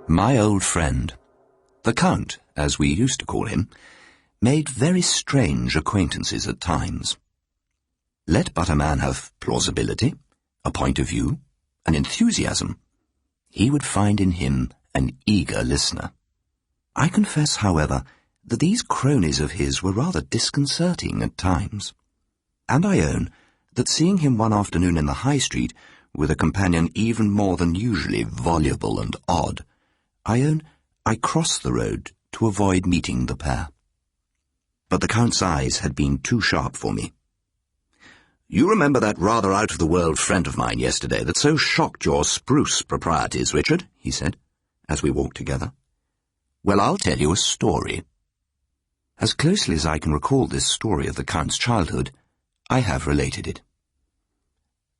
My old friend, the Count, as we used to call him, made very strange acquaintances at times. Let but a man have plausibility, a point of view, an enthusiasm, he would find in him an eager listener. I confess, however, that these cronies of his were rather disconcerting at times, and I own that seeing him one afternoon in the High Street with a companion even more than usually voluble and odd, I crossed the road to avoid meeting the pair. But the Count's eyes had been too sharp for me. "You remember that rather out-of-the-world friend of mine yesterday that so shocked your spruce proprieties, Richard?" he said, as we walked together. "Well, I'll tell you a story." As closely as I can recall this story of the Count's childhood, I have related it.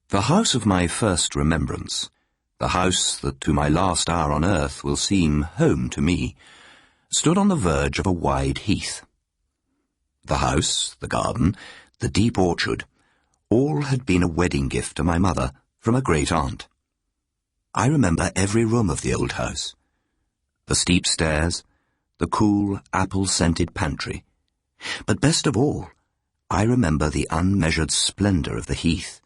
The house of my first remembrance, the house that to my last hour on earth will seem home to me, stood on the verge of a wide heath. The house, the garden, the deep orchard, all had been a wedding gift to my mother from a great-aunt. I remember every room of the old house, the steep stairs, the cool, apple-scented pantry, but best of all, I remember the unmeasured splendour of the heath,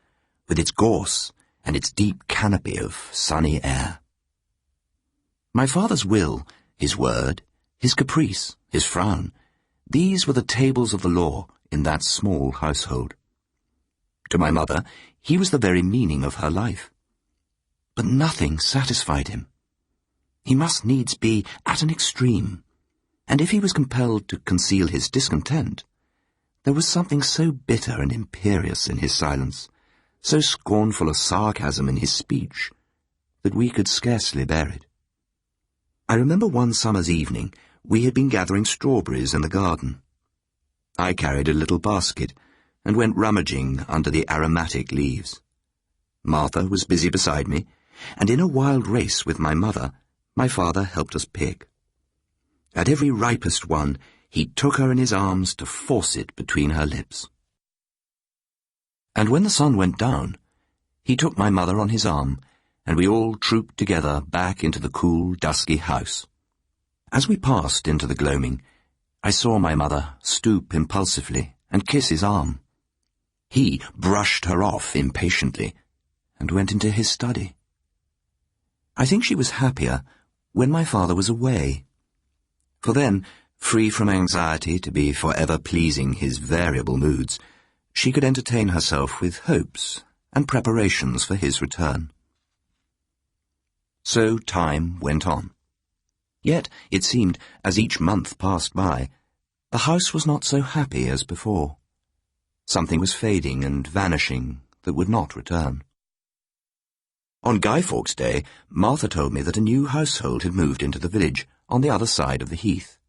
with its gorse and its deep canopy of sunny air. My father's will, his word, his caprice, his frown, these were the tables of the law in that small household. To my mother, he was the very meaning of her life. But nothing satisfied him. He must needs be at an extreme, and if he was compelled to conceal his discontent, there was something so bitter and imperious in his silence, so scornful of sarcasm in his speech, that we could scarcely bear it. I remember one summer's evening we had been gathering strawberries in the garden. I carried a little basket and went rummaging under the aromatic leaves. Martha was busy beside me, and in a wild race with my mother, my father helped us pick. At every ripest one, he took her in his arms to force it between her lips. And when the sun went down, he took my mother on his arm, and we all trooped together back into the cool, dusky house. As we passed into the gloaming, I saw my mother stoop impulsively and kiss his arm. He brushed her off impatiently and went into his study. I think she was happier when my father was away, for then, free from anxiety to be forever pleasing his variable moods, she could entertain herself with hopes and preparations for his return. So time went on. Yet, it seemed, as each month passed by, the house was not so happy as before. Something was fading and vanishing that would not return. On Guy Fawkes' Day, Martha told me that a new household had moved into the village on the other side of the heath.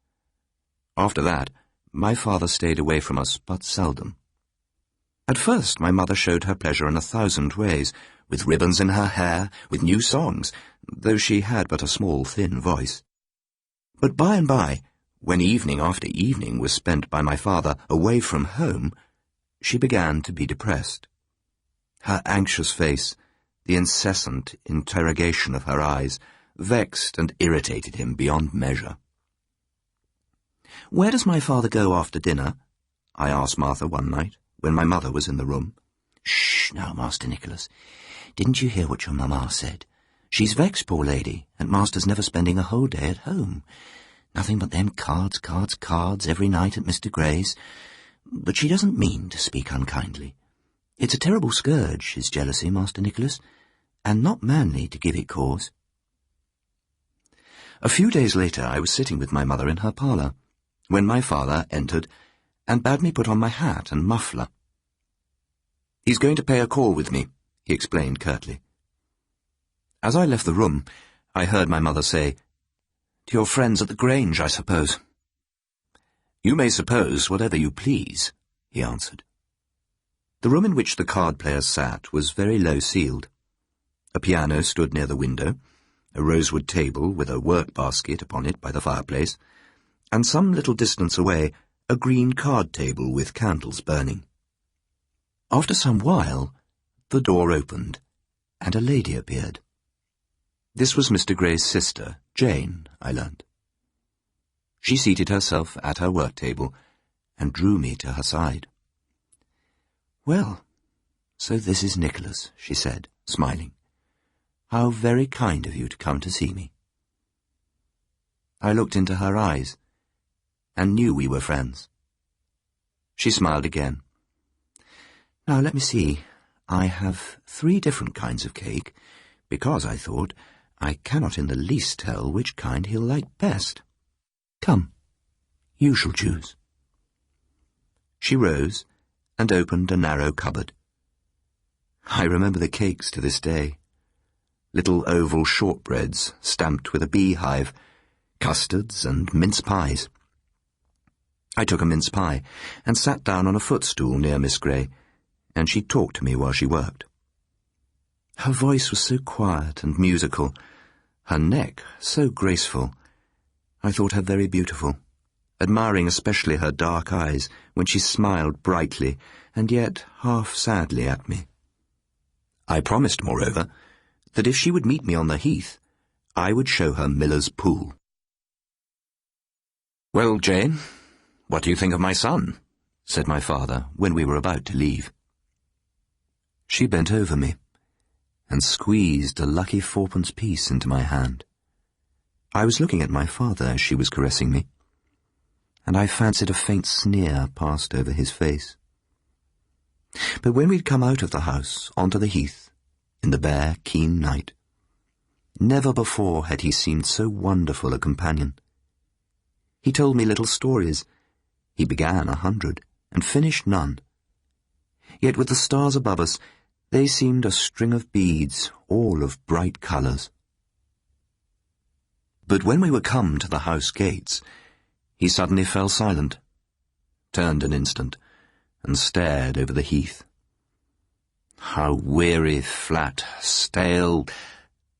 After that, my father stayed away from us but seldom. At first my mother showed her pleasure in 1,000 ways, with ribbons in her hair, with new songs, though she had but a small, thin voice. But by and by, when evening after evening was spent by my father away from home, she began to be depressed. Her anxious face, the incessant interrogation of her eyes, vexed and irritated him beyond measure. "Where does my father go after dinner?" I asked Martha one night, when my mother was in the room. "Shh, now, Master Nicholas. Didn't you hear what your mamma said? She's vexed, poor lady, and Master's never spending a whole day at home. Nothing but them cards, cards, cards every night at Mr. Gray's. But she doesn't mean to speak unkindly. It's a terrible scourge, his jealousy, Master Nicholas, and not manly to give it cause." A few days later I was sitting with my mother in her parlour, when my father entered and bade me put on my hat and muffler. "He's going to pay a call with me," he explained curtly. As I left the room, I heard my mother say, "To your friends at the Grange, I suppose." "You may suppose whatever you please," he answered. The room in which the card-players sat was very low-ceiled. A piano stood near the window, a rosewood table with a work-basket upon it by the fireplace, and some little distance away a green card table with candles burning. After some while, the door opened, and a lady appeared. This was Mr. Gray's sister, Jane, I learnt. She seated herself at her work table and drew me to her side. "Well, so this is Nicholas," she said, smiling. "How very kind of you to come to see me." I looked into her eyes and knew we were friends. She smiled again. "Now, let me see. I have 3 different kinds of cake, because, I thought, I cannot in the least tell which kind he'll like best. Come, you shall choose." She rose and opened a narrow cupboard. I remember the cakes to this day. Little oval shortbreads stamped with a beehive, custards and mince pies. I took a mince pie and sat down on a footstool near Miss Gray, and she talked to me while she worked. Her voice was so quiet and musical, her neck so graceful. I thought her very beautiful, admiring especially her dark eyes when she smiled brightly and yet half sadly at me. I promised, moreover, that if she would meet me on the heath, I would show her Miller's Pool. "Well, Jane, what do you think of my son?" said my father when we were about to leave. She bent over me and squeezed a lucky 4-pence piece into my hand. I was looking at my father as she was caressing me, and I fancied a faint sneer passed over his face. But when we'd come out of the house onto the heath, in the bare, keen night, never before had he seemed so wonderful a companion. He told me little stories. He began 100 and finished none. Yet with the stars above us, they seemed a string of beads, all of bright colours. But when we were come to the house gates, he suddenly fell silent, turned an instant, and stared over the heath. "How weary, flat, stale,"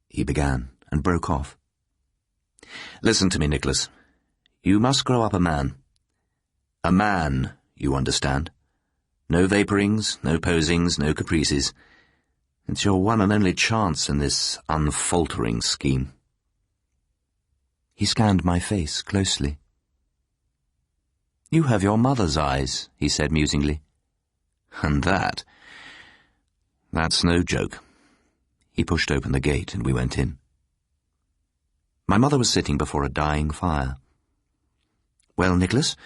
he began, and broke off. "Listen to me, Nicholas. You must grow up a man. A man, you understand. No vapourings, no posings, no caprices. It's your one and only chance in this unfaltering scheme." He scanned my face closely. "You have your mother's eyes," he said musingly. "And that's no joke." He pushed open the gate and we went in. My mother was sitting before a dying fire. "Well, Nicholas,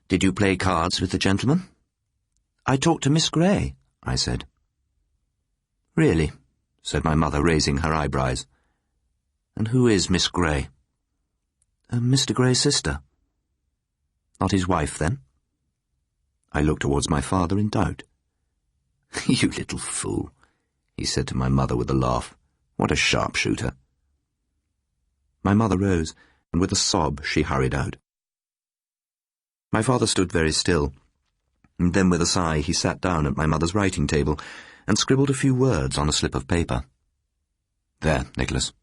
did you play cards with the gentleman?" "I talked to Miss Gray," I said. "Really?" said my mother, raising her eyebrows. "And who is Miss Gray?" "Mr. Gray's sister." "Not his wife, then?" I looked towards my father in doubt. "You little fool," he said to my mother with a laugh. "What a sharpshooter." My mother rose, and with a sob she hurried out. My father stood very still, and then with a sigh he sat down at my mother's writing table and scribbled a few words on a slip of paper. "There, Nicholas,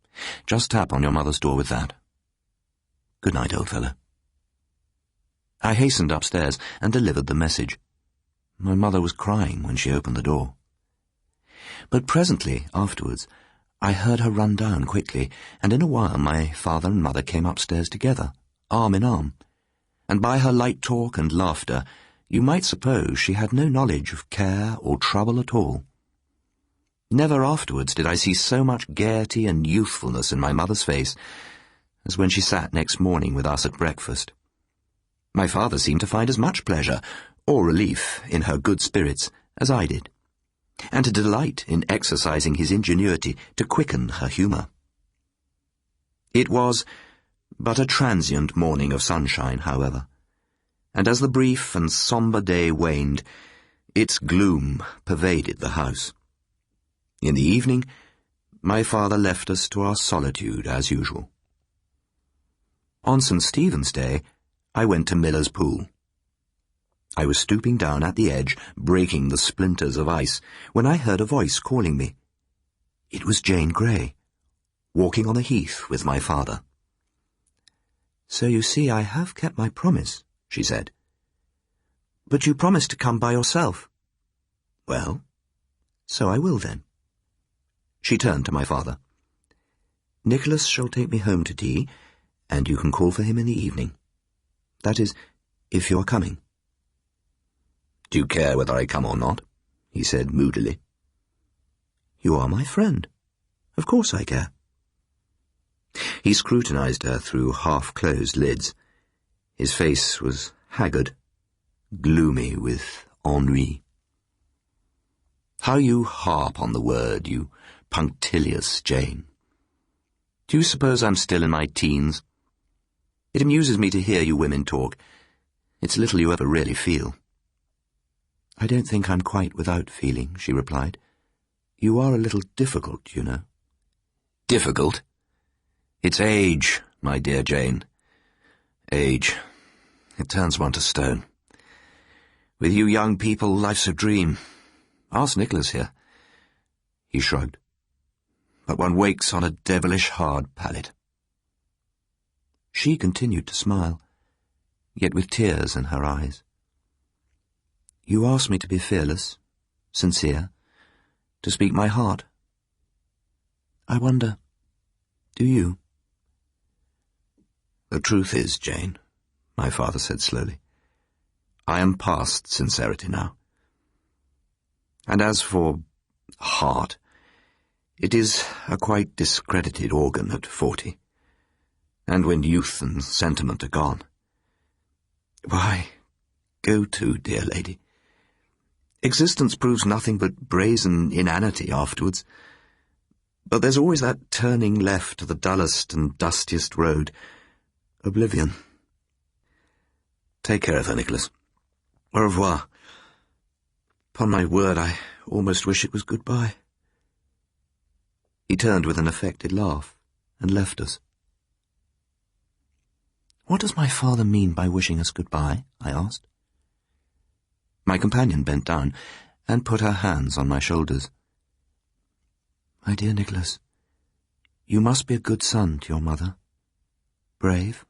just tap on your mother's door with that. Good night, old fellow." I hastened upstairs and delivered the message. My mother was crying when she opened the door. But presently, afterwards, I heard her run down quickly, and in a while my father and mother came upstairs together, arm in arm, and by her light talk and laughter you might suppose she had no knowledge of care or trouble at all. Never afterwards did I see so much gaiety and youthfulness in my mother's face as when she sat next morning with us at breakfast. My father seemed to find as much pleasure, or relief, in her good spirits as I did, and to delight in exercising his ingenuity to quicken her humour. It was but a transient morning of sunshine, however, and as the brief and sombre day waned, its gloom pervaded the house. In the evening, my father left us to our solitude as usual. On St. Stephen's Day, I went to Miller's Pool. I was stooping down at the edge, breaking the splinters of ice, when I heard a voice calling me. It was Jane Grey, walking on the heath with my father. "So you see I have kept my promise," she said. "But you promised to come by yourself." "Well, so I will then." She turned to my father. Nicholas shall take me home to tea, and you can call for him in the evening. That is, if you are coming. Do you care whether I come or not? He said moodily. You are my friend. Of course I care. He scrutinized her through half-closed lids. His face was haggard, gloomy with ennui. How you harp on the word, you punctilious Jane. Do you suppose I'm still in my teens? It amuses me to hear you women talk. It's little you ever really feel. I don't think I'm quite without feeling, she replied. You are a little difficult, you know. Difficult? It's age, my dear Jane. Age. It turns one to stone. With you young people, life's a dream. Ask Nicholas here. He shrugged. But one wakes on a devilish hard pallet. She continued to smile, yet with tears in her eyes. You asked me to be fearless, sincere, to speak my heart. I wonder, do you? The truth is, Jane, my father said slowly, I am past sincerity now. And as for heart, it is a quite discredited organ at 40. And when youth and sentiment are gone, why, go to, dear lady. Existence proves nothing but brazen inanity afterwards. But there's always that turning left to the dullest and dustiest road, oblivion. Take care of her, Nicholas. Au revoir. Upon my word, I almost wish it was goodbye. He turned with an affected laugh and left us. What does my father mean by wishing us goodbye? I asked. My companion bent down and put her hands on my shoulders. My dear Nicholas, you must be a good son to your mother. Brave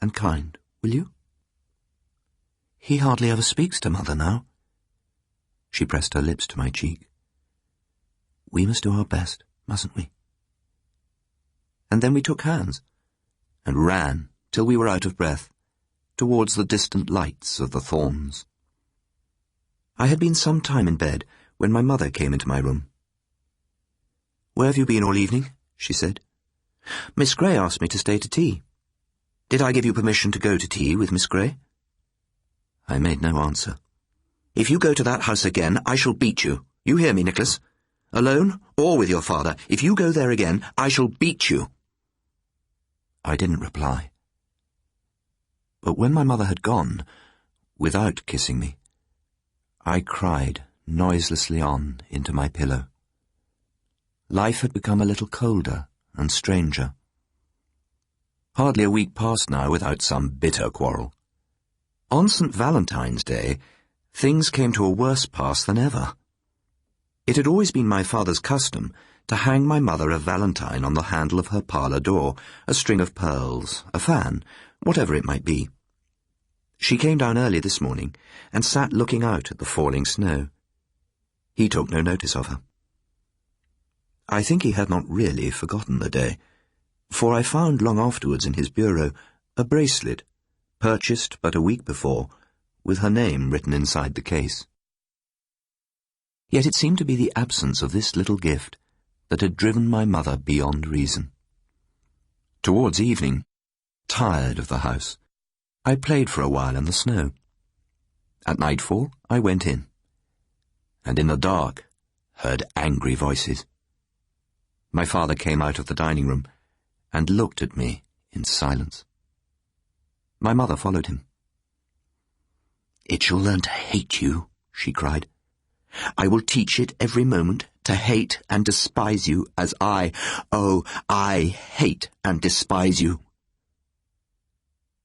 and kind, will you? He hardly ever speaks to mother now. She pressed her lips to my cheek. We must do our best, mustn't we? And then we took hands and ran till we were out of breath, towards the distant lights of the Thorns. I had been some time in bed when my mother came into my room. Where have you been all evening? She said. Miss Grey asked me to stay to tea. Did I give you permission to go to tea with Miss Grey? I made no answer. If you go to that house again, I shall beat you. You hear me, Nicholas? Alone or with your father, if you go there again, I shall beat you. I didn't reply. But when my mother had gone, without kissing me, I cried noiselessly on into my pillow. Life had become a little colder and stranger. Hardly a week passed now without some bitter quarrel. On St. Valentine's Day, things came to a worse pass than ever. It had always been my father's custom to hang my mother a valentine on the handle of her parlour door, a string of pearls, a fan, whatever it might be. She came down early this morning and sat looking out at the falling snow. He took no notice of her. I think he had not really forgotten the day, for I found long afterwards in his bureau a bracelet, purchased but a week before, with her name written inside the case. Yet it seemed to be the absence of this little gift that had driven my mother beyond reason. Towards evening, tired of the house, I played for a while in the snow. At nightfall, I went in, and in the dark heard angry voices. My father came out of the dining room and looked at me in silence. My mother followed him. It shall learn to hate you, she cried. I will teach it every moment to hate and despise you as I hate and despise you.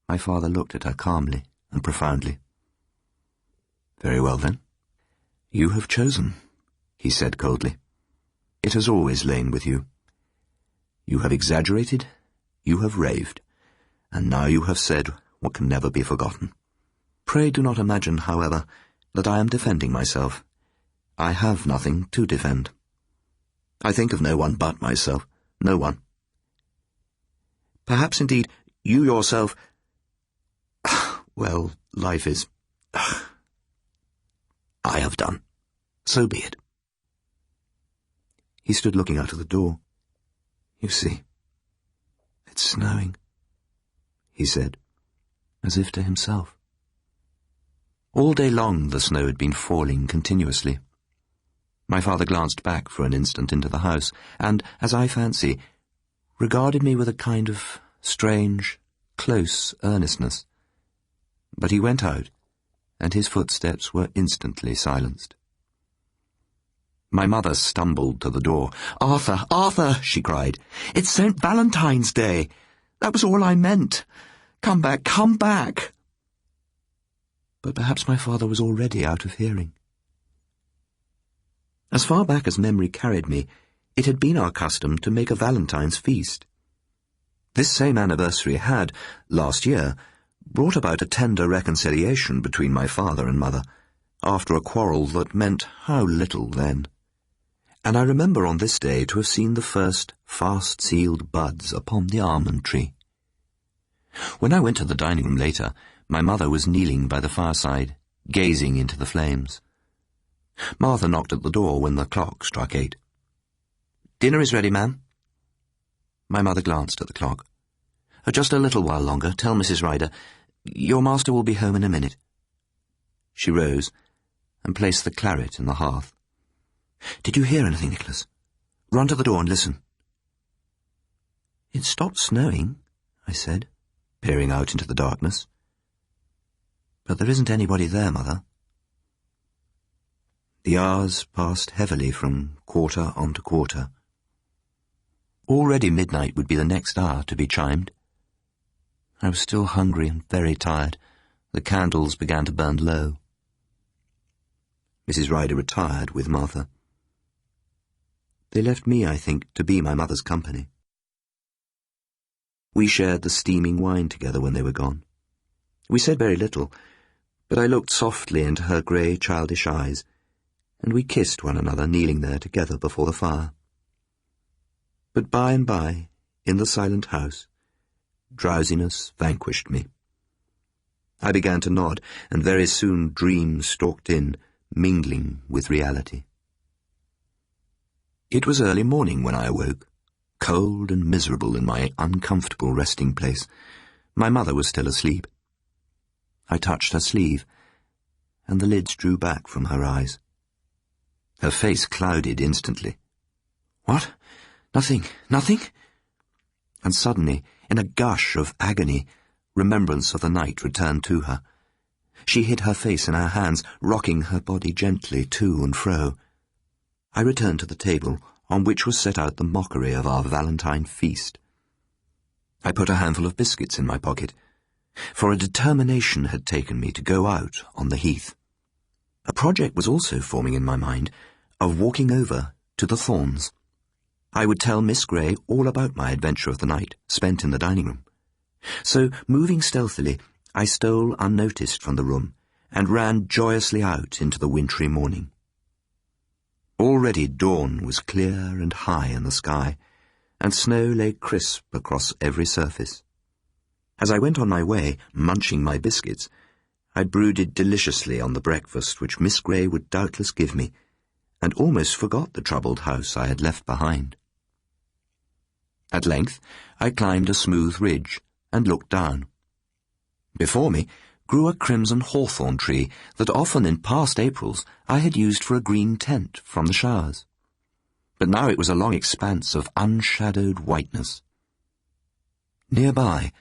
My father looked at her calmly and profoundly. Very well, then. You have chosen, he said coldly. It has always lain with you. You have exaggerated, you have raved, and now you have said what can never be forgotten. Pray do not imagine, however, that I am defending myself. I have nothing to defend. I think of no one but myself, no one. Perhaps indeed you yourself... Well, life is... I have done. So be it. He stood looking out of the door. You see, it's snowing, he said, as if to himself. All day long the snow had been falling continuously. My father glanced back for an instant into the house, and, as I fancy, regarded me with a kind of strange, close earnestness. But he went out, and his footsteps were instantly silenced. My mother stumbled to the door. "Arthur, Arthur," she cried, "it's St. Valentine's Day. That was all I meant. Come back, come back." But perhaps my father was already out of hearing. As far back as memory carried me, it had been our custom to make a Valentine's feast. This same anniversary had, last year, brought about a tender reconciliation between my father and mother, after a quarrel that meant how little then. And I remember on this day to have seen the first fast-sealed buds upon the almond tree. When I went to the dining room later, my mother was kneeling by the fireside, gazing into the flames. Martha knocked at the door when the clock struck 8. "Dinner is ready, ma'am." My mother glanced at the clock. "Just a little while longer. Tell Mrs. Ryder. Your master will be home in a minute." She rose and placed the claret in the hearth. "Did you hear anything, Nicholas? Run to the door and listen." "It stopped snowing," I said, peering out into the darkness. "But there isn't anybody there, Mother." The hours passed heavily from quarter on to quarter. Already midnight would be the next hour to be chimed. I was still hungry and very tired. The candles began to burn low. Mrs. Ryder retired with Martha. They left me, I think, to be my mother's company. We shared the steaming wine together when they were gone. We said very little, but I looked softly into her grey, childish eyes, and we kissed one another kneeling there together before the fire. But by and by, in the silent house, drowsiness vanquished me. I began to nod, and very soon dreams stalked in, mingling with reality. It was early morning when I awoke, cold and miserable in my uncomfortable resting place. My mother was still asleep. I touched her sleeve, and the lids drew back from her eyes. Her face clouded instantly. "What? Nothing, nothing?" And suddenly, in a gush of agony, remembrance of the night returned to her. She hid her face in her hands, rocking her body gently to and fro. I returned to the table, on which was set out the mockery of our Valentine feast. I put a handful of biscuits in my pocket, for a determination had taken me to go out on the heath. A project was also forming in my mind of walking over to the Thorns. I would tell Miss Grey all about my adventure of the night, spent in the dining room. So, moving stealthily, I stole unnoticed from the room and ran joyously out into the wintry morning. Already dawn was clear and high in the sky, and snow lay crisp across every surface. As I went on my way, munching my biscuits, I brooded deliciously on the breakfast which Miss Grey would doubtless give me, and almost forgot the troubled house I had left behind. At length, I climbed a smooth ridge and looked down. Before me grew a crimson hawthorn tree that often in past Aprils I had used for a green tent from the showers. But now it was a long expanse of unshadowed whiteness. Nearby,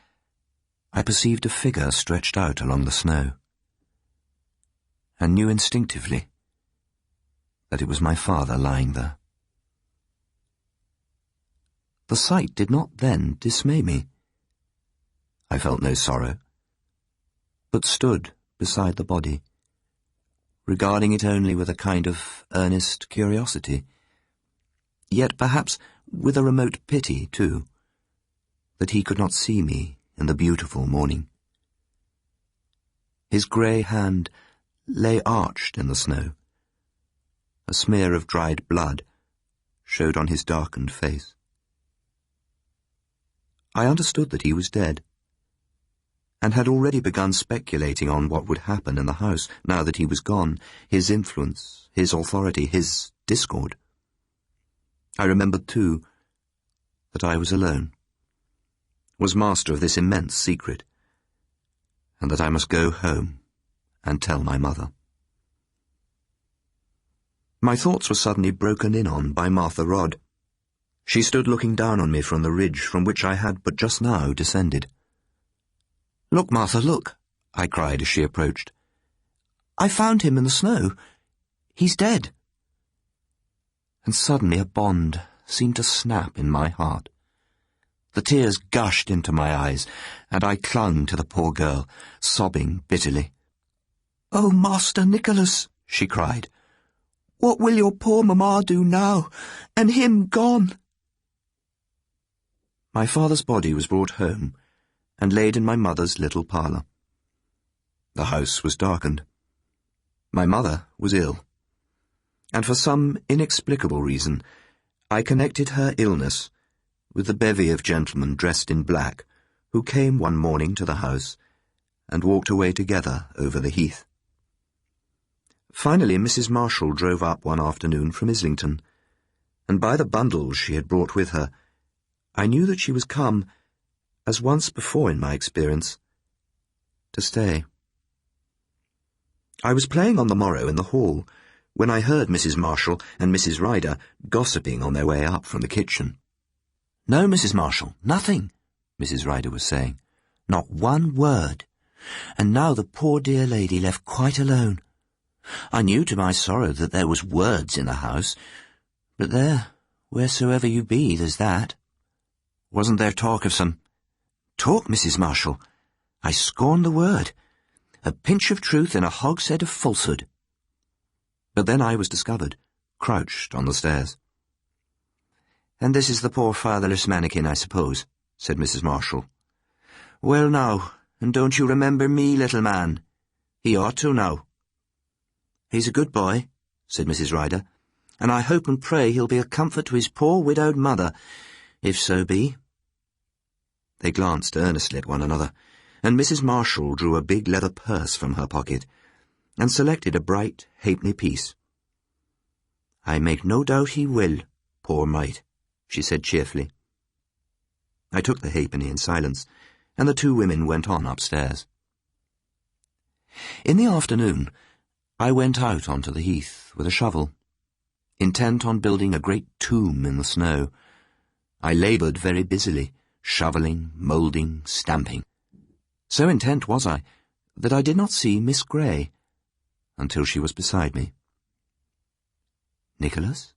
I perceived a figure stretched out along the snow, and knew instinctively that it was my father lying there. The sight did not then dismay me. I felt no sorrow, but stood beside the body, regarding it only with a kind of earnest curiosity, yet perhaps with a remote pity, too, that he could not see me in the beautiful morning. His grey hand lay arched in the snow. A smear of dried blood showed on his darkened face. I understood that he was dead, and had already begun speculating on what would happen in the house now that he was gone, his influence, his authority, his discord. I remembered, too, that I was alone, was master of this immense secret, and that I must go home and tell my mother. My thoughts were suddenly broken in on by Martha Rodd. She stood looking down on me from the ridge from which I had but just now descended. "Look, Martha, look," I cried as she approached. "I found him in the snow. He's dead." And suddenly a bond seemed to snap in my heart. The tears gushed into my eyes, and I clung to the poor girl, sobbing bitterly. "Oh, Master Nicholas," she cried, "what will your poor mamma do now, and him gone?" My father's body was brought home and laid in my mother's little parlour. The house was darkened. My mother was ill, and for some inexplicable reason I connected her illness with the bevy of gentlemen dressed in black who came one morning to the house and walked away together over the heath. Finally, Mrs. Marshall drove up one afternoon from Islington, and by the bundles she had brought with her, I knew that she was come, as once before in my experience, to stay. I was playing on the morrow in the hall when I heard Mrs. Marshall and Mrs. Ryder gossiping on their way up from the kitchen. "No, Mrs. Marshall, nothing," Mrs. Ryder was saying. "Not one word. And now the poor dear lady left quite alone. I knew to my sorrow that there was words in the house, but there, wheresoever you be, there's that. Wasn't there talk of some—" "Talk, Mrs. Marshall? I scorn the word. A pinch of truth in a hogshead of falsehood." But then I was discovered, crouched on the stairs. "And this is the poor fatherless mannikin, I suppose," said Mrs. Marshall. "Well now, and don't you remember me, little man? He ought to now." "He's a good boy," said Mrs. Ryder, "and I hope and pray he'll be a comfort to his poor widowed mother, if so be." They glanced earnestly at one another, and Mrs. Marshall drew a big leather purse from her pocket and selected a bright halfpenny piece. "I make no doubt he will, poor mite," she said cheerfully. I took the halfpenny in silence, and the two women went on upstairs. In the afternoon, I went out onto the heath with a shovel, intent on building a great tomb in the snow. I laboured very busily, shovelling, moulding, stamping. So intent was I that I did not see Miss Grey until she was beside me. "Nicholas?"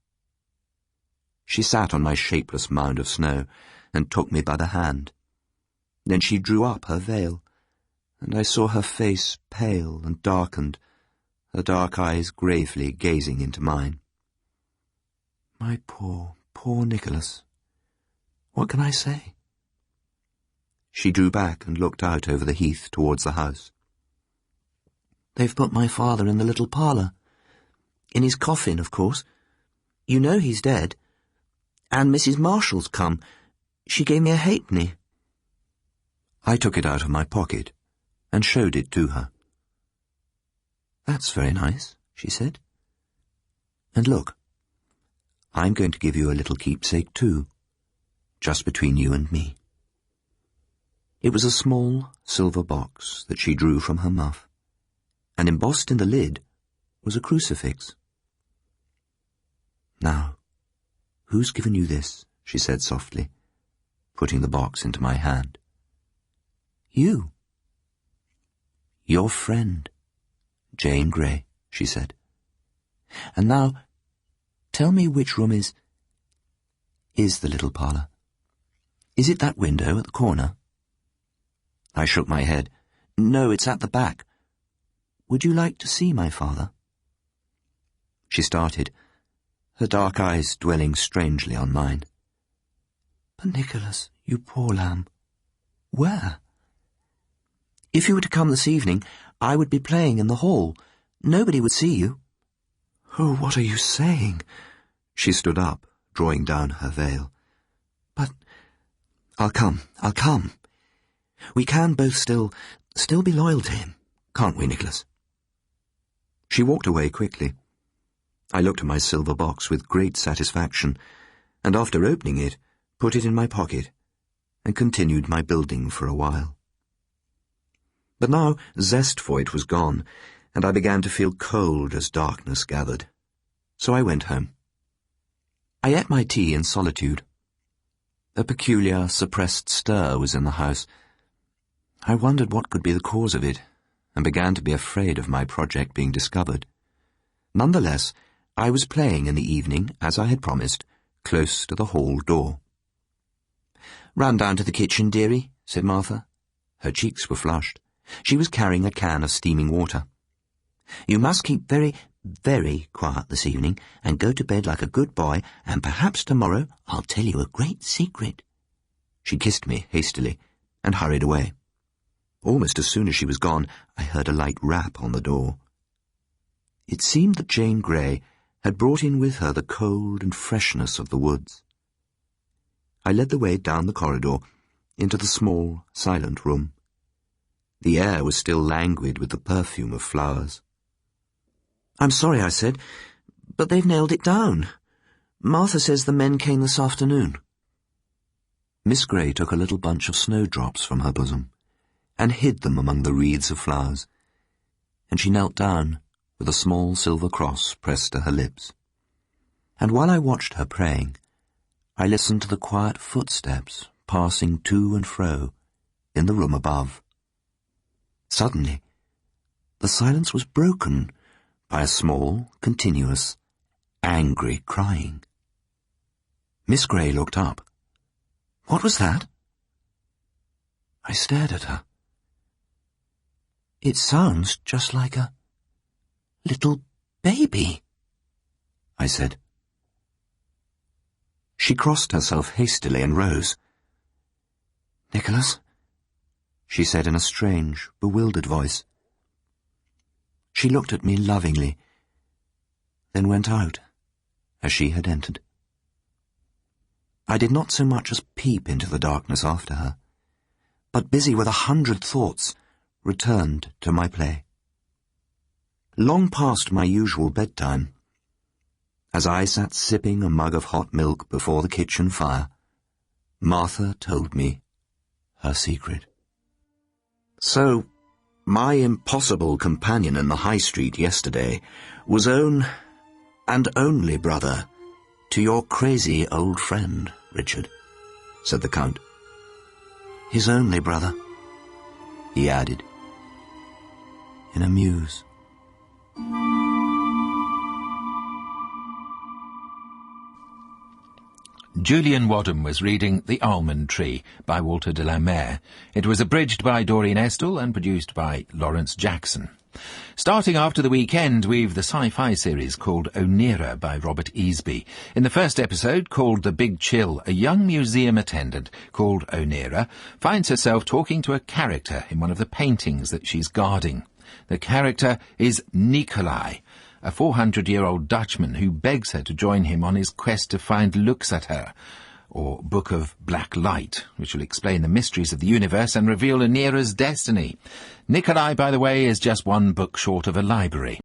She sat on my shapeless mound of snow and took me by the hand. Then she drew up her veil, and I saw her face pale and darkened, her dark eyes gravely gazing into mine. "My poor, poor Nicholas. What can I say?" She drew back and looked out over the heath towards the house. "They've put my father in the little parlour. In his coffin, of course. You know he's dead. And Mrs. Marshall's come. She gave me a halfpenny." I took it out of my pocket and showed it to her. "That's very nice," she said. "And look, I'm going to give you a little keepsake too, just between you and me." It was a small silver box that she drew from her muff, and embossed in the lid was a crucifix. "Now, who's given you this?" she said softly, putting the box into my hand. "You." "Your friend, Jane Grey," she said. "And now, tell me which room is the little parlour. Is it that window at the corner?" I shook my head. "No, it's at the back. Would you like to see my father?" She started, her dark eyes dwelling strangely on mine. "But Nicholas, you poor lamb, where?" "If you were to come this evening, I would be playing in the hall. Nobody would see you." "Oh, what are you saying?" She stood up, drawing down her veil. "But I'll come. We can both still be loyal to him, can't we, Nicholas? She walked away quickly. I looked at my silver box with great satisfaction, and after opening it, put it in my pocket, and continued my building for a while. But now zest for it was gone, and I began to feel cold as darkness gathered. So I went home. I ate my tea in solitude. A peculiar, suppressed stir was in the house. I wondered what could be the cause of it, and began to be afraid of my project being discovered. Nonetheless, I was playing in the evening, as I had promised, close to the hall door. "Run down to the kitchen, dearie," said Martha. Her cheeks were flushed. She was carrying a can of steaming water. "You must keep very, very quiet this evening, and go to bed like a good boy, and perhaps tomorrow I'll tell you a great secret." She kissed me hastily, and hurried away. Almost as soon as she was gone, I heard a light rap on the door. It seemed that Jane Grey had brought in with her the cold and freshness of the woods. I led the way down the corridor, into the small, silent room. The air was still languid with the perfume of flowers. "I'm sorry," I said, "but they've nailed it down. Martha says the men came this afternoon." Miss Grey took a little bunch of snowdrops from her bosom, and hid them among the wreaths of flowers, and she knelt down, with a small silver cross pressed to her lips. And while I watched her praying, I listened to the quiet footsteps passing to and fro in the room above. Suddenly, the silence was broken by a small, continuous, angry crying. Miss Grey looked up. "What was that?" I stared at her. "It sounds just like a little baby," I said. She crossed herself hastily and rose. "Nicholas," she said in a strange, bewildered voice. She looked at me lovingly, then went out as she had entered. I did not so much as peep into the darkness after her, but busy with 100 thoughts, returned to my play. Long past my usual bedtime, as I sat sipping a mug of hot milk before the kitchen fire, Martha told me her secret. So, my impossible companion in the High Street yesterday was own and only brother to your crazy old friend, Richard, said the Count. His only brother, he added, in a muse. Julian Wadham was reading The Almond Tree by Walter de la Mare. It was abridged by Doreen Estall and produced by Lawrence Jackson. Starting after the weekend, we've the sci-fi series called Onera by Robert Easby. In the first episode, called The Big Chill, a young museum attendant called Onera finds herself talking to a character in one of the paintings that she's guarding. The character is Nikolai, a 400-year-old Dutchman who begs her to join him on his quest to find Looks at Her, or Book of Black Light, which will explain the mysteries of the universe and reveal Onera's destiny. Nikolai, by the way, is just one book short of a library.